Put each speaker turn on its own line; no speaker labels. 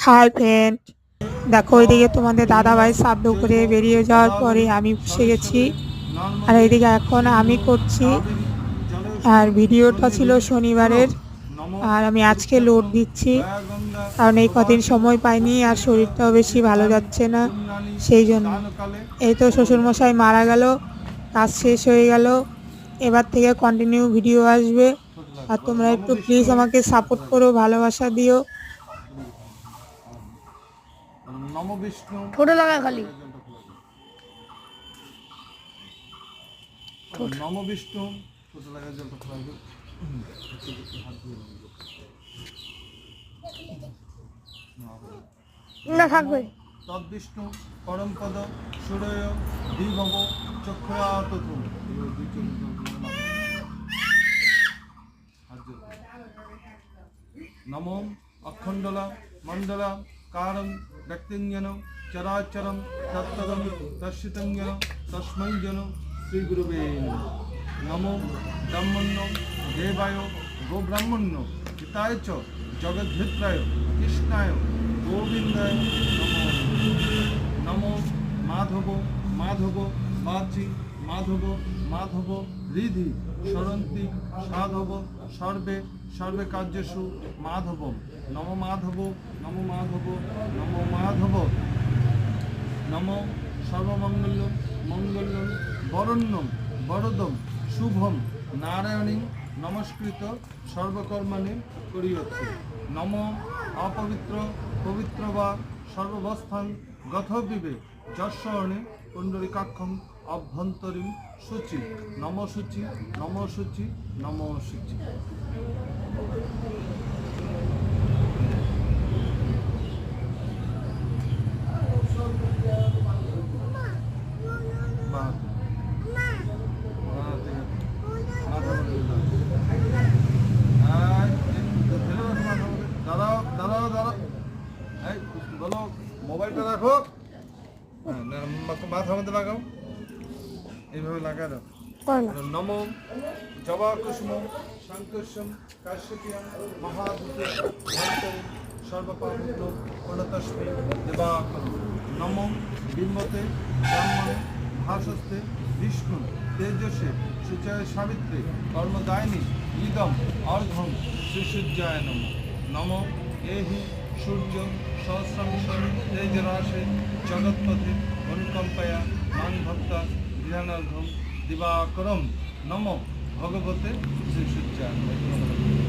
Hi friend, দেখো ওইদিকে তোমাদের দাদাভাই শ্রাদ্ধ করে বেরিয়ে যাওয়ার পরে আমি বসে গেছি। আর এইদিকে এখন আমি করছি। আর ভিডিওটা ছিল শনিবারের, আর আমি আজকে লোড দিচ্ছি, কারণ এই কদিন সময় পাইনি আর শরীরটাও বেশি ভালো যাচ্ছে না, সেই জন্য। এই তো শ্বশুরমশাই মারা গেল, কাজ শেষ হয়ে গেল, এবার থেকে কন্টিনিউ ভিডিও আসবে। আর তোমরা একটু প্লিজ আমাকে সাপোর্ট করো, ভালোবাসা দিও।
নম বিষ্ণু
ফটো লাগা খালি
নম বিষ্ণু ফটো লাগা জলটা খোলা
না থাকবে
তদ বিষ্ণু পরম পদ সুরয় দ্বিভব চক্রাত নমো অখণ্ডলা মণ্ডলা কারণ ব্যক্তিঞ্জন চরাচরম তত্তদম দর্শিতঞ্জন তস্मै জন শ্রী গুরুবে নমো ব্রাহ্মণ্য দেবায় গোব্রাহ্মণ্য হিতায় চ জগদ্ধিত্রায় কৃষ্ণায় গোবিন্দায় নমো নমো মাধব মাধব বাচি মাধব মাধব হৃদি সরন্তি সাধব সর্বে সর্বে কার্যসু মাধব নম মাধব নম মাধব নম মাধব নম সর্বমঙ্গল মঙ্গলম বরণ্যম বরদম শুভম নারায়ণী নমস্কৃত সর্বকর্মাণি করিয়তে নম অপবিত্র পবিত্র বা সর্ববস্থান গথবিবে যশ্বর্ণে পুণ্ডরিকাক্ষম অভ্যন্তরীণ শুচি নম শুচি নম শুচি নম শুচি। দাঁড়াও দাঁড়াও দাঁড়াও, এই বলো মোবাইলটা রাখো, মাথার মধ্যে লাগাও, এইভাবে লাগাই দাও। নম জবা কুসুম সংকুশম কাশ্যপিয়াম মহাভূত সর্বপাপূর্ণ প্রণতস্মে দেবাকর নম বিম্বতে ব্রাহ্মণে ভাসস্তে বিষ্ণু তেজসে সুচয় সাবিত্রী কর্মদায়িনী ইদম অর্ঘম শ্রীসূর্যায় নম নম এহি সূর্য সহস্রাংশ তেজরাশে জগৎপথে অনুকম্পয়া মান ভক্তা ধ্যানার্ঘম দিবাকরম নম ভগবতে শ্রীসূর্যায় নম।